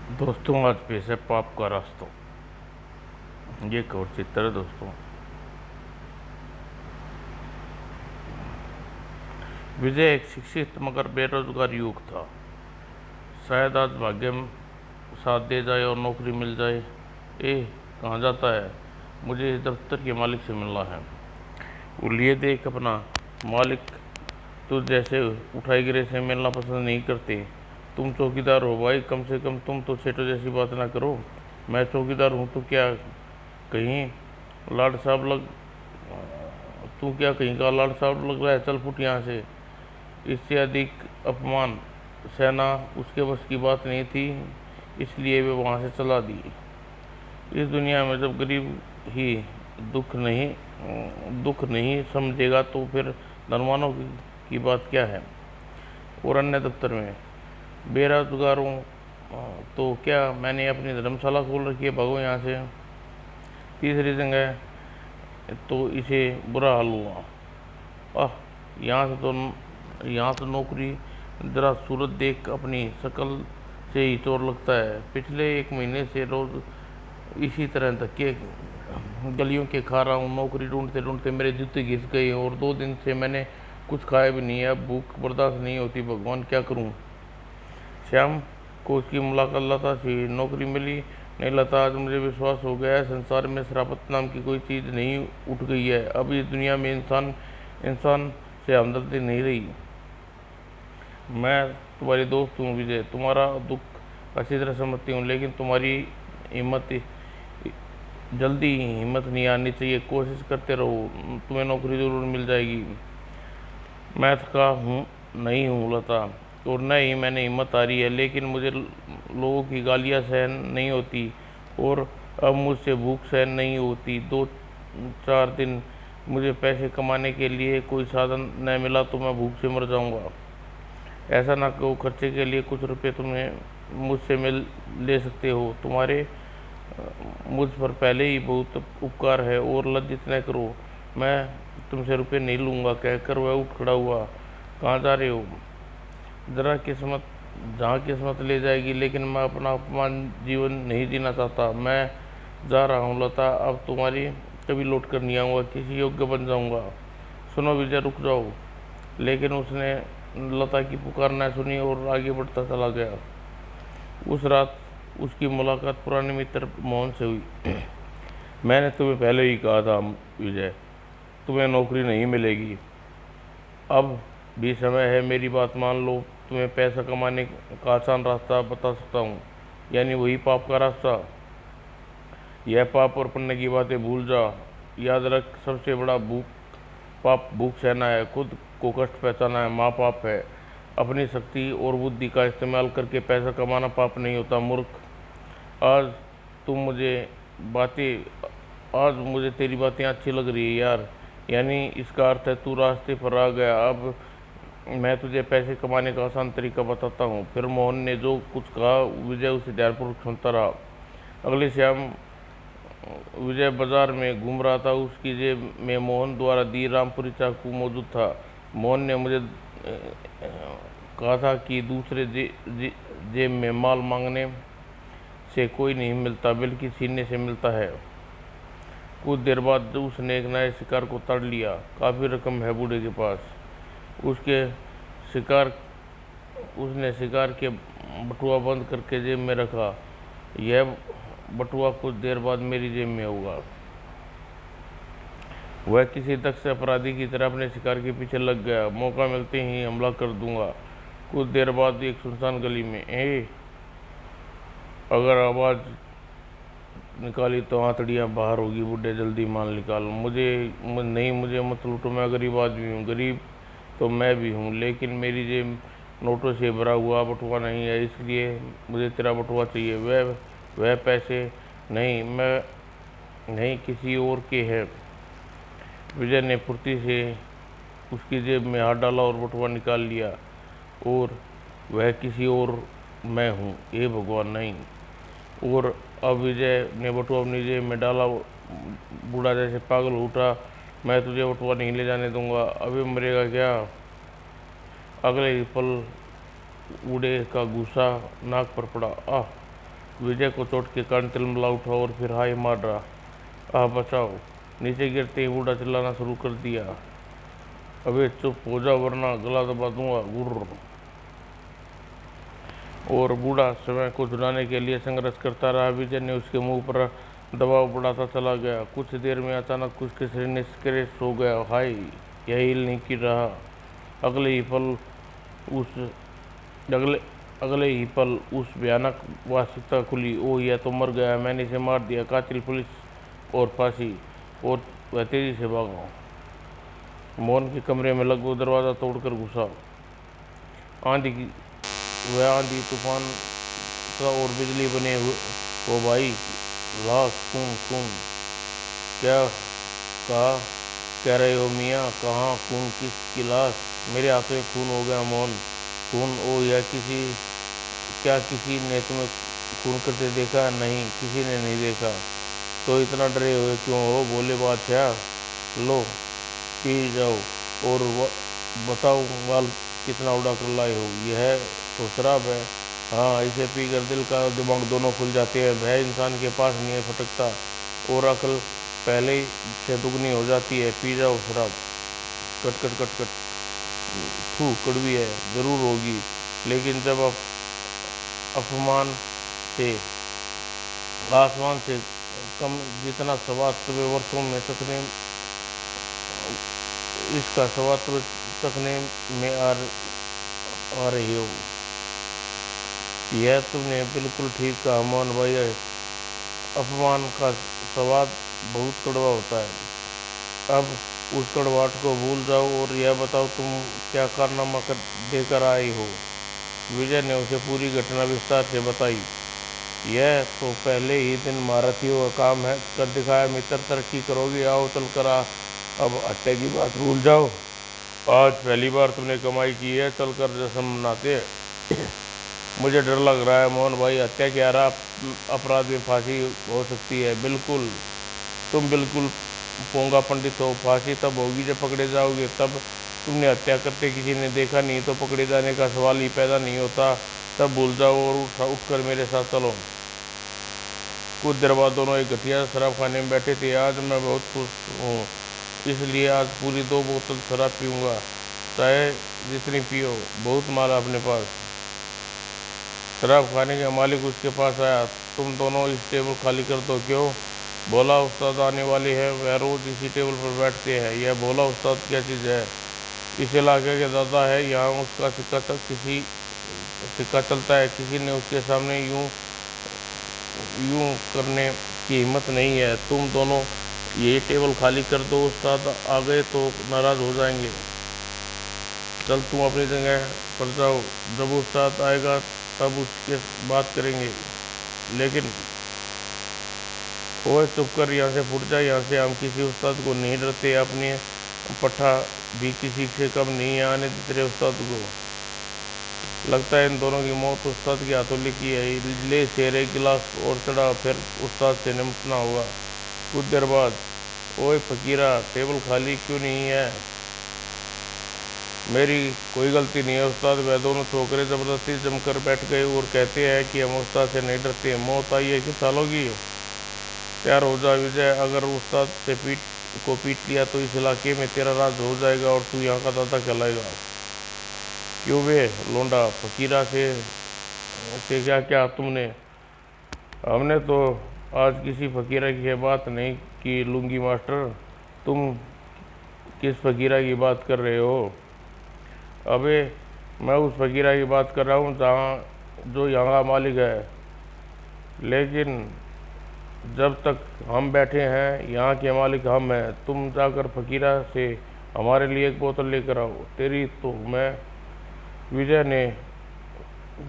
दोस्तों, आज पेश है पाप का रास्ता। ये कवर चित्र है दोस्तों। विजय एक शिक्षित मगर बेरोजगार युवक था। शायद आज भाग्य में साथ दे जाए और नौकरी मिल जाए। कहाँ जाता है? मुझे इस दफ्तर के मालिक से मिलना है। वो लिए देख अपना मालिक तुझ जैसे उठाई गिरे से मिलना पसंद नहीं करते। तुम चौकीदार हो भाई, कम से कम तुम तो सेठों जैसी बात ना करो। मैं चौकीदार हूँ तो क्या कहीं लाड साहब लग तू क्या कहीं का लाड साहब लग रहा है? चल फुट यहाँ से। इससे अधिक अपमान सहना उसके बस की बात नहीं थी, इसलिए वे वहाँ से चला दी। इस दुनिया में जब गरीब ही दुख नहीं समझेगा तो फिर धनवानों की बात क्या है? और अन्य दफ्तर में बेरोजगारों तो क्या मैंने अपनी धर्मशाला खोल रखी है, भगो यहाँ से। तीसरी जगह तो इसे बुरा हाल हुआ। आह, यहाँ तो नौकरी जरा सूरत देख अपनी शक्ल से ही चोर लगता है। पिछले 1 महीने से रोज इसी तरह धक्के गलियों के खा रहा हूँ। नौकरी ढूंढते ढूंढते मेरे जूते घिस गए और 2 दिन से मैंने कुछ खाया भी नहीं है। अब भूख बर्दाश्त नहीं होती, भगवान क्या करूँ। श्याम को उसकी मुलाकात लता से नौकरी मिली। नहीं लता, आज मुझे विश्वास हो गया है संसार में शराफत नाम की कोई चीज़ नहीं उठ गई है। अब इस दुनिया में इंसान इंसान से हमदर्दी नहीं रही। मैं तुम्हारी दोस्त हूँ विजय, तुम्हारा दुख अच्छी तरह समझती हूँ, लेकिन तुम्हारी हिम्मत जल्दी हिम्मत नहीं आनी चाहिए। कोशिश करते रहो, तुम्हें नौकरी ज़रूर मिल जाएगी। मैं थका हूँ नहीं हूँ लता, और न ही मैंने हिम्मत हारी है, लेकिन मुझे लोगों की गालियाँ सहन नहीं होती और अब मुझसे भूख सहन नहीं होती। 2-4 दिन मुझे पैसे कमाने के लिए कोई साधन न मिला तो मैं भूख से मर जाऊंगा। ऐसा ना कहो, खर्चे के लिए कुछ रुपए तुम्हें मुझसे मिल ले सकते हो। तुम्हारे मुझ पर पहले ही बहुत उपकार है और लज्जित न करो। मैं तुमसे रुपए नहीं लूँगा, कहकर वह उठ खड़ा हुआ। कहाँ जा रहे हो? जरा किस्मत जहाँ किस्मत ले जाएगी, लेकिन मैं अपना अपमान जीवन नहीं जीना चाहता। मैं जा रहा हूँ लता, अब तुम्हारी कभी लौट कर नहीं आऊँगा, किसी योग्य बन जाऊँगा। सुनो विजय, रुक जाओ। लेकिन उसने लता की पुकार न सुनी और आगे बढ़ता चला गया। उस रात उसकी मुलाकात पुराने मित्र मोहन से हुई। मैंने तुम्हें पहले ही कहा था विजय, तुम्हें नौकरी नहीं मिलेगी। अब भी समय है, मेरी बात मान लो। तुम्हें पैसा कमाने का आसान रास्ता बता सकता हूँ, यानी वही पाप का रास्ता। यह पाप और पुण्य की बातें भूल जा। याद रख, सबसे बड़ा पाप भूख सहना है, खुद को कष्ट पहचाना है, माँ पाप है। अपनी शक्ति और बुद्धि का इस्तेमाल करके पैसा कमाना पाप नहीं होता मूर्ख। आज तुम मुझे बातें आज मुझे तेरी बातें अच्छी लग रही है यार, यानी इसका अर्थ है तू रास्ते पर आ गया। अब मैं तुझे पैसे कमाने का आसान तरीका बताता हूँ। फिर मोहन ने जो कुछ कहा विजय उसे ध्यानपूर्वक सुनता रहा। अगले शाम विजय बाजार में घूम रहा था। उसकी जेब में मोहन द्वारा दी रामपुरी चाकू मौजूद था। मोहन ने मुझे कहा था कि दूसरे जेब में माल मांगने से कोई नहीं मिलता, बल्कि सीने से मिलता है। कुछ देर बाद उसने एक नए शिकार को तड़ लिया। काफ़ी रकम है बूढ़े के पास। उसके शिकार उसने शिकार के बटुआ बंद करके जेब में रखा। यह बटुआ कुछ देर बाद मेरी जेब में होगा। वह किसी दक्ष अपराधी की तरह अपने शिकार के पीछे लग गया। मौका मिलते ही हमला कर दूंगा। कुछ देर बाद एक सुनसान गली में अगर आवाज़ निकाली तो आंतड़ियाँ बाहर होगी। बूढ़े, जल्दी माल निकाल। मुझे मत लूटो, मैं गरीब आदमी हूँ। गरीब तो मैं भी हूँ, लेकिन मेरी जेब नोटों से भरा हुआ बटुआ नहीं है, इसलिए मुझे तेरा बटुआ चाहिए। वह पैसे नहीं, मैं नहीं, किसी और के है। विजय ने फुर्ती से उसकी जेब में हाथ डाला और बटुआ निकाल लिया। और वह किसी और मैं हूँ, हे भगवान, नहीं। और अब विजय ने बटुआ अपनी जेब में डाला। बूढ़ा जैसे पागल उठा। मैं तुझे बटुआ नहीं ले जाने दूंगा। अभी मरेगा क्या? अगले ही पल बूढ़े का गुस्सा नाक पर पड़ा। आह, विजय को चोट के कारण तिलमिला उठा और फिर हाय मार रहा, आह बचाओ। नीचे गिरते ही बूढ़ा चिल्लाना शुरू कर दिया, अबे चुप हो जा वरना गला दबा दूंगा, गुर्र। और बूढ़ा समय को छुड़ाने के लिए संघर्ष करता रहा। विजय ने उसके मुंह पर दबाव बढ़ाता चला गया। कुछ देर में अचानक उसके शरीर निष्क्रिय हो गया। हाय, यह हिल नहीं कर रहा। अगले ही पल उस भयानक वास्तविकता खुली। ओह, यह तो मर गया, मैंने इसे मार दिया। कातिल, पुलिस और फांसी। और वह तेजी से भागा। मोहन के कमरे में लगभग दरवाज़ा तोड़कर घुसा। वह आंधी तूफान का और बिजली बने हुए। ओ भाई, लाश, खून। क्या कह रहे हो मियाँ? कहाँ खून? किसकी लाश? मेरे हाथों में खून हो गया मोहन। खून? ओ, यह क्या किसी ने तुम्हें खून करते देखा? नहीं, किसी ने नहीं देखा। तो इतना डरे हुए क्यों हो भोले बादशाह? लो, पी जाओ और बताओ माल कितना उड़ा कर लाए हो। यह तो शराब है। हाँ, इसे पीकर दिल का दिमाग दोनों खुल जाते हैं। भय इंसान के पास नहीं फटकता और अकल पहले से दुगनी हो जाती है। पी जाओ शराब। Cut cut cut cut. थू, कड़वी है, जरूर होगी, लेकिन जब अपमान से आसमान से कम जितना स्वाद तुम्हें वर्षों में चखने इसका स्वाद तुम्हें चखने में आ रही हो। यह तुमने बिल्कुल ठीक कहा मोहन भाई। अपमान का स्वाद बहुत कड़वा होता है। अब उस कड़वाहट को भूल जाओ और यह बताओ तुम क्या कारनामा देकर आई हो। विजय ने उसे पूरी घटना विस्तार से बताई। यह तो पहले ही दिन महारथियों का काम है कर दिखाया मित्र। तरक्की करोगे, आओ चल कर अब हत्या की बात भूल जाओ। आज पहली बार तुमने कमाई की है, चल कर जश्न मनाते हैं। मुझे डर लग रहा है मोहन भाई, हत्या के आरा अपराध में फांसी हो सकती है। बिल्कुल, तुम बिल्कुल पोंगा पंडित हो। फांसी तब होगी जब पकड़े जाओगे। तब तुमने हत्या करते किसी ने देखा नहीं तो पकड़े जाने का सवाल ही पैदा नहीं होता। तब भूल जाओ और उठकर मेरे साथ चलो। कुछ देर बाद दोनों एक घटिया शराब खाने में बैठे थे। आज मैं बहुत खुश हूँ, इसलिए आज पूरी 2 बोतल शराब पीऊँगा, चाहे जितनी पियो। बहुत माल अपने पास। शराब खाने का मालिक उसके पास आया। तुम दोनों इस टेबल खाली कर दो। क्यों? भोला उस्ताद आने वाले हैं, वह रोज इसी टेबल पर बैठते हैं। यह भोला उस्ताद क्या चीज़ है? इस इलाके के दादा है। यहाँ उसका सिक्का चलता है। किसी ने उसके सामने यूं करने की हिम्मत नहीं है। तुम दोनों ये टेबल खाली कर दो, उस्ताद आ गए तो नाराज़ हो जाएंगे। चल, तुम अपनी जगह पर जाओ। जब उस्ताद आएगा तब उसके बात करेंगे। लेकिन ओए चुप कर, यहाँ से फुट जा। यहाँ से हम किसी उस्ताद को नहीं डरते। अपने पट्टा भी किसी से कम नहीं है। आने दे तेरे उस्ताद को। लगता है इन दोनों की मौत उस्ताद के हाथों लिखी है। ले शेर, एक गिलास और चढ़ा, फिर उस्ताद से निपटना होगा। कुछ देर बाद, ओए फकीरा, टेबल खाली क्यों नहीं है? मेरी कोई गलती नहीं है उस्ताद। वह दोनों छोकरे ज़बरदस्ती जमकर बैठ गए और कहते हैं कि हम उस्ताद से नहीं डरते। मौत आई है कि सालोगी? तैयार हो जा विजय। अगर उस्ताद से पीट लिया तो इस इलाके में तेरा राज हो जाएगा और तू यहाँ का दादा कहलाएगा। क्यों बे लोंडा, फकीरा से क्या तुमने? हमने तो आज किसी फकीरा की बात नहीं की लुंगी मास्टर। तुम किस फकीरा की बात कर रहे हो? अबे, मैं उस फकीरा की बात कर रहा हूँ जो यहाँ का मालिक है। लेकिन जब तक हम बैठे हैं, यहाँ के मालिक हम हैं। तुम जाकर फकीरा से हमारे लिए एक बोतल लेकर आओ। तेरी तो मैं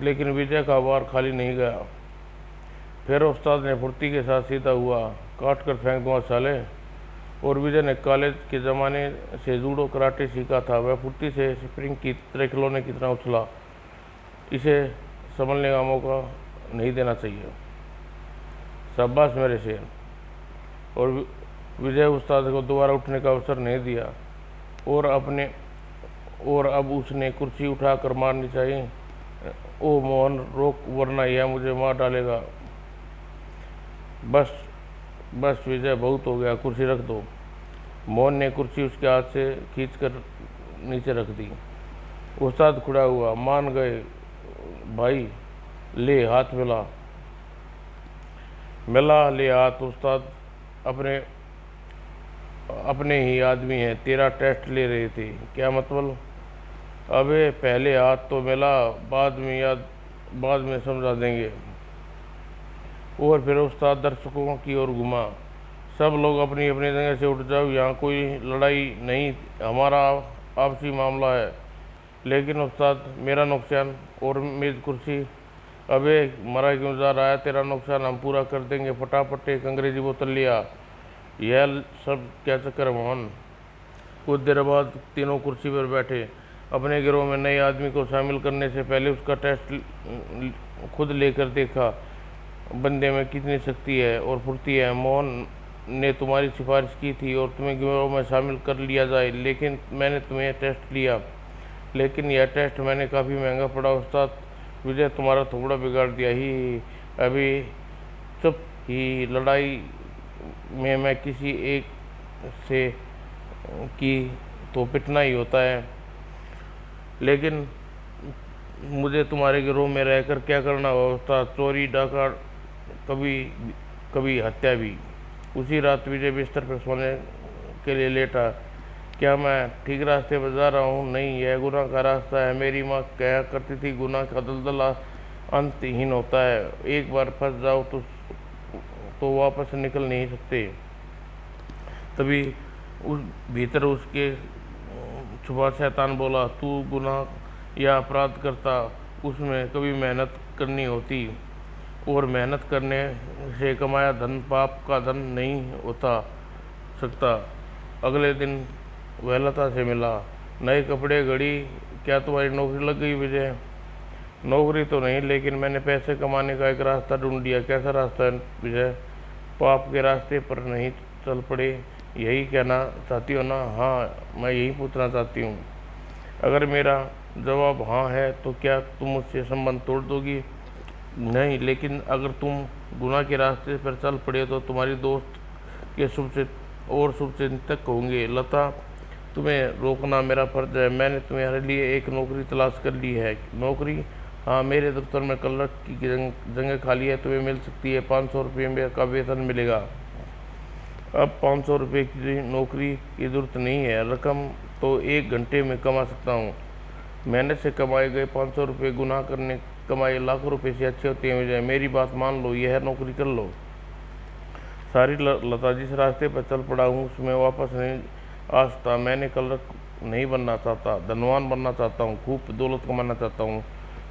लेकिन विजय का वार खाली नहीं गया। फिर उस्ताद ने फुर्ती के साथ सीधा हुआ, काट कर फेंक दूँगा साले। और विजय ने कॉलेज के ज़माने से जूडो कराटे सीखा था। वह फुर्ती से स्प्रिंग की तरह खिलौने की तरह उछला। इसे संभलने का मौका नहीं देना चाहिए। शाबाश मेरे शेर। और विजय उस्ताद को दोबारा उठने का अवसर नहीं दिया। और अब उसने कुर्सी उठाकर मारनी चाहिए। ओ मोहन, रोक वरना यह मुझे मार डालेगा। बस बस विजय, बहुत हो गया, कुर्सी रख दो। मोहन ने कुर्सी उसके हाथ से खींचकर नीचे रख दी। उस्ताद खड़ा हुआ। मान गए भाई, ले हाथ मिला। मिला ले हाथ। उस्ताद अपने अपने ही आदमी हैं, तेरा टेस्ट ले रहे थे। क्या मतलब? अबे पहले हाथ तो मिला, बाद में समझा देंगे। और फिर उस्ताद दर्शकों की ओर घुमा। सब लोग अपनी अपनी जगह से उठ जाओ, यहाँ कोई लड़ाई नहीं, हमारा आपसी मामला है। लेकिन उस्ताद, मेरा नुकसान और मेज कुर्सी। अबे मरा क्यों जा रहा है? तेरा नुकसान हम पूरा कर देंगे। फटाफट एक अंग्रेजी बोतल लिया। यह सब क्या चक्कर है मोहन? कुछ देर बाद तीनों कुर्सी पर बैठे। अपने गिरोह में नए आदमी को शामिल करने से पहले उसका टेस्ट खुद लेकर देखा। बंदे में कितनी शक्ति है और फुर्ती है। मोहन ने तुम्हारी सिफारिश की थी और तुम्हें गिरोह में शामिल कर लिया जाए, लेकिन मैंने तुम्हें टेस्ट लिया। लेकिन यह टेस्ट मैंने काफ़ी महंगा पड़ा। उस्ताद विजय, तुम्हारा थोड़ा बिगाड़ दिया ही। अभी चुप ही। लड़ाई में मैं किसी एक से की तो पिटना ही होता है, लेकिन मुझे तुम्हारे गिरोह में रहकर क्या करना होता? चोरी, डाका, कभी कभी हत्या भी। उसी रात विजय बिस्तर पर सोने के लिए लेटा। क्या मैं ठीक रास्ते पर जा रहा हूँ? नहीं, यह गुनाह का रास्ता है। मेरी माँ कहा करती थी, गुनाह का दलदल अंतहीन होता है। एक बार फंस जाओ तो वापस निकल नहीं सकते। तभी उस भीतर उसके छुपा शैतान बोला, तू गुनाह या अपराध करता, उसमें कभी मेहनत करनी होती, और मेहनत करने से कमाया धन पाप का धन नहीं होता सकता। अगले दिन वह लता से मिला। नए कपड़े, घड़ी। क्या तुम्हारी नौकरी लग गई विजय? नौकरी तो नहीं, लेकिन मैंने पैसे कमाने का एक रास्ता ढूंढ लिया। कैसा रास्ता है विजय? पाप के रास्ते पर नहीं चल पड़े, यही कहना चाहती हो ना? हाँ, मैं यही पूछना चाहती हूँ। अगर मेरा जवाब हाँ है तो क्या तुम मुझसे संबंध तोड़ दोगी? नहीं, लेकिन अगर तुम गुनाह के रास्ते पर चल पड़े तो तुम्हारी दोस्त के शुभ चिंतक होंगे। लता, तुम्हें रोकना मेरा फर्ज है। मैंने तुम्हारे लिए एक नौकरी तलाश कर ली है। नौकरी? हाँ, मेरे दफ्तर में क्लर्क की जगह खाली है, तुम्हें मिल सकती है। 500 रुपये का वेतन मिलेगा। अब 500 रुपये की नौकरी की ज़रूरत नहीं है, रकम तो 1 घंटे में कमा सकता हूँ। मेहनत से कमाए गए 500 रुपये गुनाह करने कमाए लाखों रुपये से अच्छे होते हैं विजय। मेरी बात मान लो, यह नौकरी कर लो। सारी लता, जिस रास्ते पर चल पड़ा हूँ उसमें वापस नहीं आ सकता। मैंने क्लर्क नहीं बनना चाहता, धनवान बनना चाहता हूँ, खूब दौलत कमाना चाहता हूँ।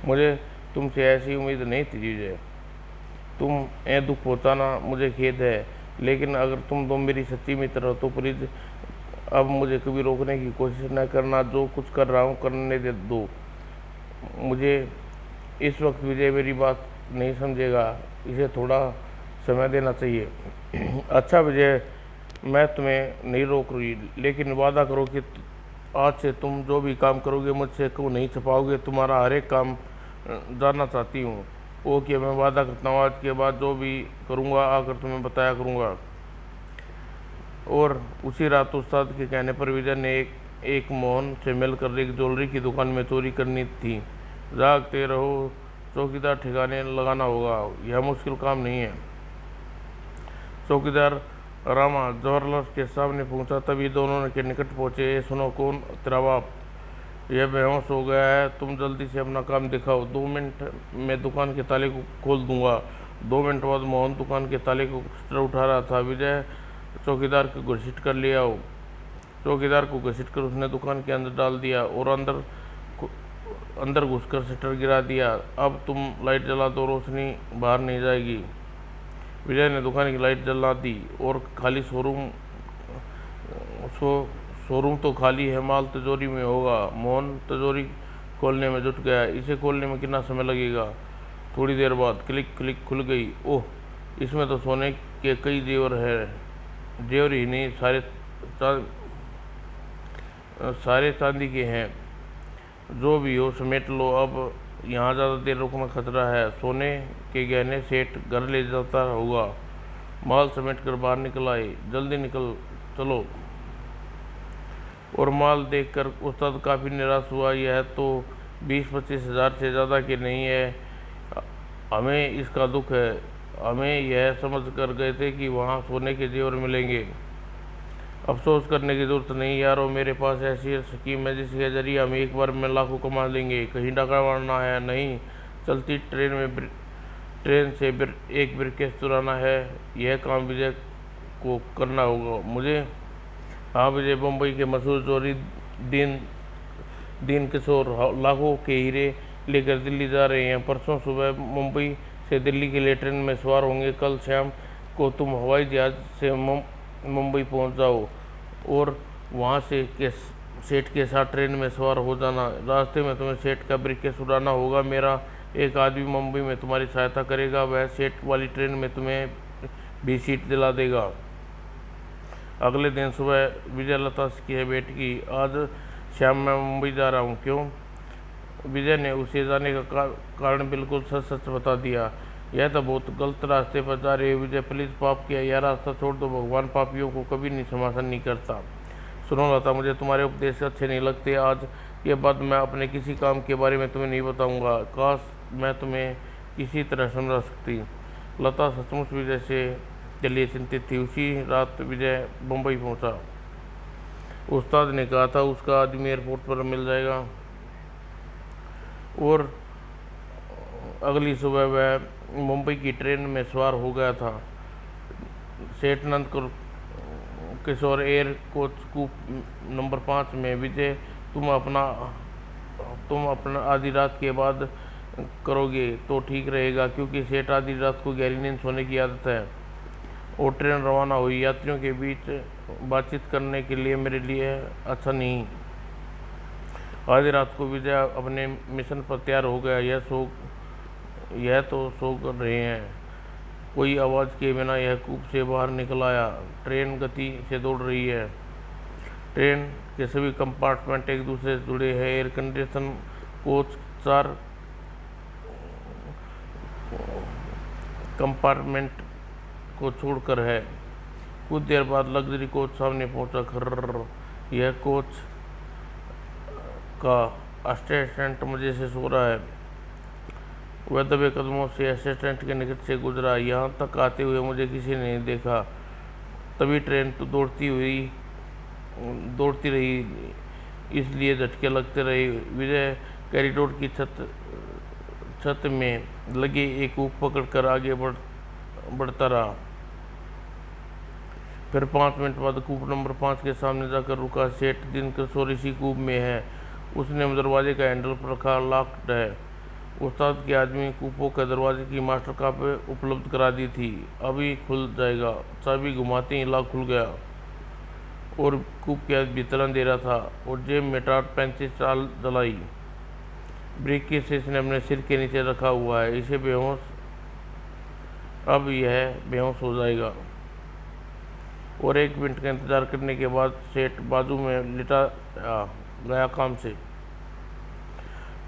मुझे तुमसे ऐसी उम्मीद नहीं थी विजय। तुम दुख पहुँचाना मुझे खेद है, लेकिन अगर तुम दो मेरी सच्ची मित्र हो तो प्लीज़ अब मुझे कभी रोकने की कोशिश न करना। जो कुछ कर रहा हूँ करने दे दो मुझे। इस वक्त विजय मेरी बात नहीं समझेगा, इसे थोड़ा समय देना चाहिए। अच्छा विजय, मैं तुम्हें नहीं रोक रही, लेकिन वादा करो कि आज से तुम जो भी काम करोगे मुझसे क्यों नहीं छुपाओगे। तुम्हारा हर एक काम जानना चाहती हूँ। ओके, मैं वादा करता हूँ आज के बाद जो भी करूँगा आकर तुम्हें बताया करूँगा। और उसी रात उस्ताद के कहने पर विजय ने एक मोहन से मिलकर एक ज्वेलरी की दुकान में चोरी करनी थी। जागते रहो, चौकीदार ठिकाने लगाना होगा, यह मुश्किल काम नहीं है। चौकीदार रामा ज्वेलर्स के सामने पहुंचा, तभी दोनों के निकट पहुंचे। सुनो, कौन? तेरा बाप। यह बेहोश हो गया है, तुम जल्दी से अपना काम दिखाओ। 2 मिनट में दुकान के ताले को खोल दूंगा। 2 मिनट बाद मोहन दुकान के ताले को उठा रहा था। विजय, चौकीदार को घसीट कर ले आओ। चौकीदार को घसीट कर उसने दुकान के अंदर डाल दिया और अंदर घुसकर शटर गिरा दिया। अब तुम लाइट जला दो, रोशनी बाहर नहीं जाएगी। विजय ने दुकान की लाइट जला दी और खाली शोरूम तो खाली है, माल तिजोरी में होगा। मोहन तिजोरी खोलने में जुट गया। इसे खोलने में कितना समय लगेगा? थोड़ी देर बाद क्लिक क्लिक खुल गई। ओह, इसमें तो सोने के कई जेवर है। जेवर ही नहीं, सारे चांदी के हैं। जो भी हो समेट लो, अब यहाँ ज़्यादा देर रुकना खतरा है। सोने के गहने सेठ घर ले जाता होगा। माल समेट कर बाहर निकल आए। जल्दी निकल चलो। और माल देखकर उस्ताद काफ़ी निराश हुआ। यह तो 20-25 हज़ार से ज़्यादा की नहीं है, हमें इसका दुख है। हमें यह समझ कर गए थे कि वहाँ सोने के जेवर मिलेंगे। अफसोस करने की ज़रूरत नहीं यारो, मेरे पास ऐसी स्कीम है जिसके जरिए हम एक बार में लाखों कमा लेंगे। कहीं डाका मारना है नहीं, चलती ट्रेन से एक ब्रिकेट चुराना है। यह काम विजय को करना होगा मुझे। हाँ विजय, मुंबई के मशहूर चोरी दीन किशोर लाखों के हीरे लेकर दिल्ली जा रहे हैं। परसों सुबह मुंबई से दिल्ली के लिए ट्रेन में सवार होंगे। कल शाम को तुम हवाई जहाज से मुंबई पहुंच जाओ और वहां से सेठ के साथ ट्रेन में सवार हो जाना। रास्ते में तुम्हें सेठ का ब्रीफकेस उड़ाना होगा। मेरा एक आदमी मुंबई में तुम्हारी सहायता करेगा, वह सेठ वाली ट्रेन में तुम्हें भी सीट दिला देगा। अगले दिन सुबह विजय लता की बेटी की, आज शाम मैं मुंबई जा रहा हूँ। क्यों? विजय ने उसे जाने का कारण बिल्कुल सच सच बता दिया। यह तो बहुत गलत रास्ते पर जा रहे हो विजय, प्लीज़ पाप किया यह रास्ता छोड़ दो। भगवान पापियों को कभी नहीं क्षमा नहीं करता। सुनो लता, मुझे तुम्हारे उपदेश अच्छे नहीं लगते। आज के बाद मैं अपने किसी काम के बारे में तुम्हें नहीं बताऊंगा। काश मैं तुम्हें किसी तरह समझा सकती। लता सचमुच विजय से के लिए चिंतित थी। उसी रात विजय मुंबई पहुंचा। उस्ताद ने कहा था उसका आदमी एयरपोर्ट पर मिल जाएगा और अगली सुबह वह मुंबई की ट्रेन में सवार हो गया था। सेठ नंद किशोर एयर कोच कूप नंबर 5 में। विजय, तुम अपना आधी रात के बाद करोगे तो ठीक रहेगा, क्योंकि सेठ आधी रात को गहरी नींद सोने की आदत है। और ट्रेन रवाना हुई। यात्रियों के बीच बातचीत करने के लिए मेरे लिए अच्छा नहीं। आधी रात को विजय अपने मिशन पर तैयार हो गया। यह तो सो कर रहे हैं। कोई आवाज़ किए बिना यह कूप से बाहर निकल आया। ट्रेन गति से दौड़ रही है। ट्रेन के सभी कंपार्टमेंट एक दूसरे से जुड़े हैं। एयर कंडीशन कोच 4 कंपार्टमेंट को छोड़कर है। कुछ देर बाद लग्जरी कोच सामने पहुंचा। खर्र, यह कोच का असिस्टेंट मजे से सो रहा है। वह दबे कदमों से असिस्टेंट के निकट से गुजरा। यहाँ तक आते हुए मुझे किसी ने नहीं देखा। तभी ट्रेन तो दौड़ती रही, इसलिए झटके लगते रहे। विजय कॉरिडोर की छत में लगे एक हुक पकड़कर आगे बढ़ता रहा। फिर 5 मिनट बाद कूप नंबर 5 के सामने जाकर रुका। सेठ दिन किशोर इसी कूप में है। उसने दरवाजे का हैंडल पर रखा। लॉक्ड है। उस्ताद के आदमी कूपों के दरवाजे की मास्टर कापी उपलब्ध करा दी थी। अभी खुल जाएगा। चाबी घुमाते ही लॉक खुल गया और कूप के भीतर अंधेरा था। और जेब में टाट 35 चाल जलाई। ब्रीफकेस इसने अपने सिर के नीचे रखा हुआ है। अब यह बेहोश हो जाएगा। और 1 मिनट का इंतजार करने के बाद सेठ बाजू में लिटा गया काम से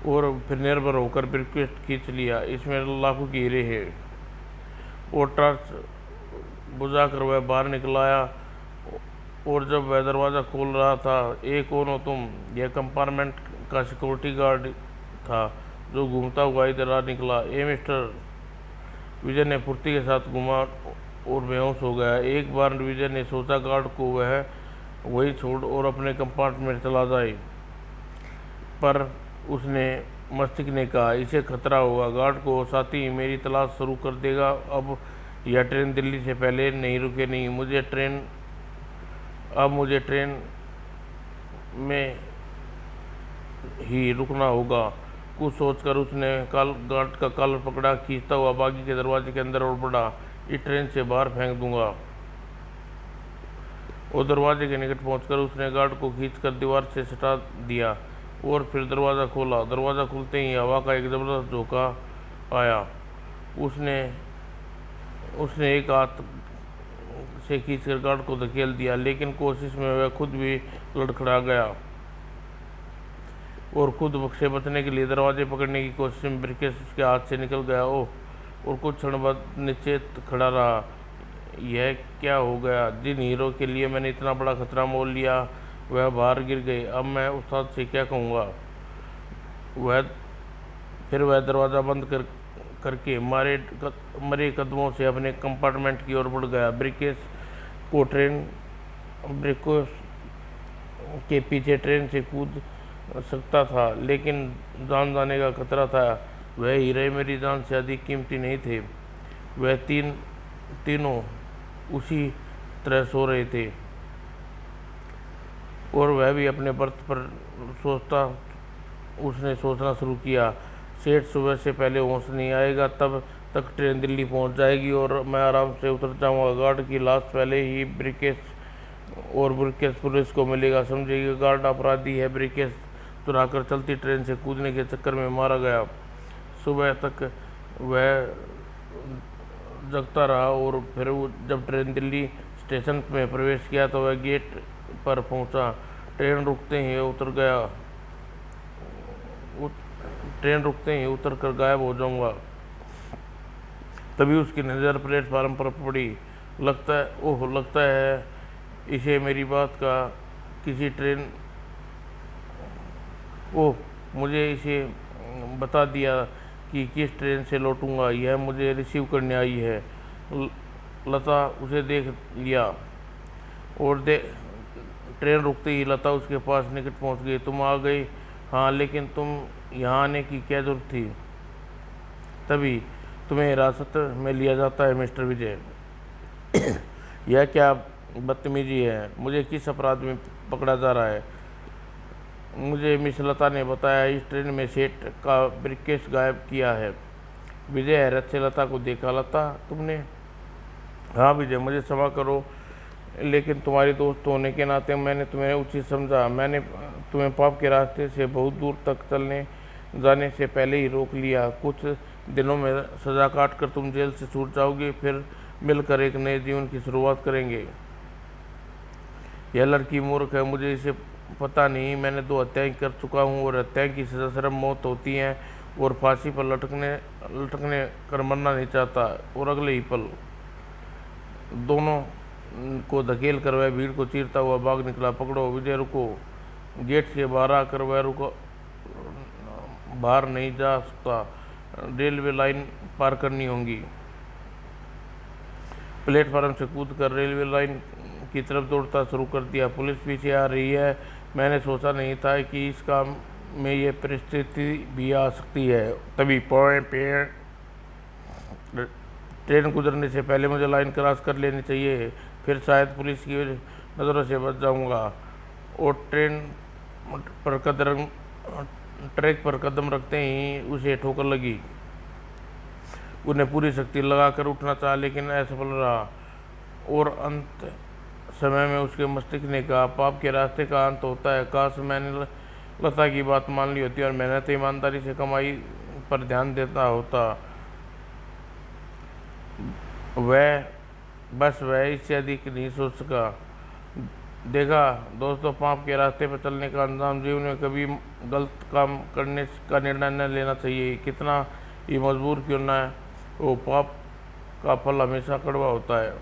और फिर निर्भर होकर ब्रीफकेस खींच लिया। इसमें लाखों की हीरे है। और टॉर्च बुझाकर वह बाहर निकल आया। और जब वह दरवाज़ा खोल रहा था, कौन हो तुम? यह कंपार्टमेंट का सिक्योरिटी गार्ड था जो घूमता हुआ इधर आ निकला। मिस्टर, विजय ने फुर्ती के साथ घूमा और बेहोश हो गया। एक बार विजय ने सोचा गार्ड को वह वही छोड़ और अपने कंपार्टमेंट चला जाए, पर उसने मस्तिष्क ने कहा इसे खतरा होगा। गार्ड को साथी मेरी तलाश शुरू कर देगा। अब यह ट्रेन दिल्ली से पहले नहीं रुके नहीं। मुझे ट्रेन में ही रुकना होगा। कुछ सोचकर उसने गार्ड का कॉलर पकड़ा। खींचता हुआ बागी के दरवाजे के अंदर और बढ़ा। इस ट्रेन से बाहर फेंक दूंगा। और दरवाजे के निकट पहुंचकर उसने गार्ड को खींचकर दीवार से सटा दिया और फिर दरवाज़ा खोला। दरवाज़ा खुलते ही हवा का एक ज़बरदस्त झोंका आया। उसने एक हाथ से खींचकर गार्ड को धकेल दिया, लेकिन कोशिश में वह खुद भी लड़खड़ा गया और खुद से बचने के लिए दरवाजे पकड़ने की कोशिश में ब्रीफकेस उसके हाथ से निकल गया। और कुछ क्षण बाद नीचे खड़ा रहा। यह क्या हो गया? जिन हीरो के लिए मैंने इतना बड़ा खतरा मोल लिया वह बाहर गिर गए। अब मैं उस्ताद से क्या कहूँगा? वह वह दरवाज़ा बंद करके मरे कदमों से अपने कंपार्टमेंट की ओर बढ़ गया। ब्रिकोस के पीछे ट्रेन से कूद सकता था, लेकिन जान जाने का खतरा था। वह हीरे मेरी जान से अधिक कीमती नहीं थे। वह तीनों उसी तरह सो रहे थे और वह भी अपने बर्थ पर उसने सोचना शुरू किया, सेठ सुबह से पहले होश नहीं आएगा, तब तक ट्रेन दिल्ली पहुंच जाएगी और मैं आराम से उतर जाऊंगा। गार्ड की लाश पहले ही ब्रिकेस पुलिस को मिलेगा, समझेगी गार्ड अपराधी है। ब्रिकेस चुराकर चलती ट्रेन से कूदने के चक्कर में मारा गया। सुबह तक वह जगता रहा और फिर जब ट्रेन दिल्ली स्टेशन में प्रवेश किया तो वह गेट पर पहुंचा। ट्रेन रुकते ही उतर कर गायब हो जाऊंगा। तभी उसकी नज़र प्लेटफार्म पर पड़ी। लगता है इसे मेरी बात का किसी ट्रेन ओह मुझे इसे बता दिया कि किस ट्रेन से लौटूंगा। यह मुझे रिसीव करने आई है। लता उसे देख लिया और ट्रेन रुकते ही लता उसके पास निकट पहुंच गई। तुम आ गई? हाँ, लेकिन तुम यहाँ आने की क्या जरूरत थी? तभी तुम्हें हिरासत में लिया जाता है मिस्टर विजय। यह क्या बदतमीजी है? मुझे किस अपराध में पकड़ा जा रहा है? मुझे मिस लता ने बताया इस ट्रेन में सेठ का ब्रीफकेस गायब किया है। विजय हैरत से लता को देखा। लता, तुमने? हाँ विजय, मुझे क्षमा करो, लेकिन तुम्हारी दोस्त होने के नाते मैंने तुम्हें उचित समझा। मैंने तुम्हें पाप के रास्ते से बहुत दूर तक जाने से पहले ही रोक लिया। कुछ दिनों में सजा काट कर तुम जेल से छूट जाओगे, फिर मिलकर एक नए जीवन की शुरुआत करेंगे। यह लड़की मूर्ख है, मुझे इसे पता नहीं। मैंने 2 हत्याएं कर चुका हूँ और हत्या की सजा सिर्फ मौत होती है और फांसी पर लटकने कर मरना नहीं चाहता। और अगले ही पल दोनों को धकेल कर वह भीड़ को चीरता हुआ भाग निकला। पकड़ो विजय, रुको। गेट से बाहर आकर वह बाहर नहीं जा सकता, रेलवे लाइन पार करनी होगी। प्लेटफार्म से कूदकर रेलवे लाइन की तरफ दौड़ता शुरू कर दिया। पुलिस पीछे आ रही है। मैंने सोचा नहीं था कि इस काम में ये परिस्थिति भी आ सकती है। तभी ट्रेन गुजरने से पहले मुझे लाइन क्रॉस कर लेनी चाहिए, फिर शायद पुलिस की नज़रों से बच जाऊंगा। और ट्रैक पर कदम रखते ही उसे ठोकर लगी। उन्हें पूरी शक्ति लगाकर उठना चाहा, लेकिन असफल रहा और अंत समय में उसके मस्तिष्क ने कहा, पाप के रास्ते का अंत होता है। काश मैंने लता की बात मान ली होती और मेहनत ईमानदारी से कमाई पर ध्यान देता होता। वह इससे अधिक नहीं सोच सका। देखा दोस्तों, पाप के रास्ते पर चलने का अंजाम जीवन में कभी गलत काम करने का निर्णय न लेना चाहिए, कितना ही मजबूर क्यों ना है। वो पाप का फल हमेशा कड़वा होता है।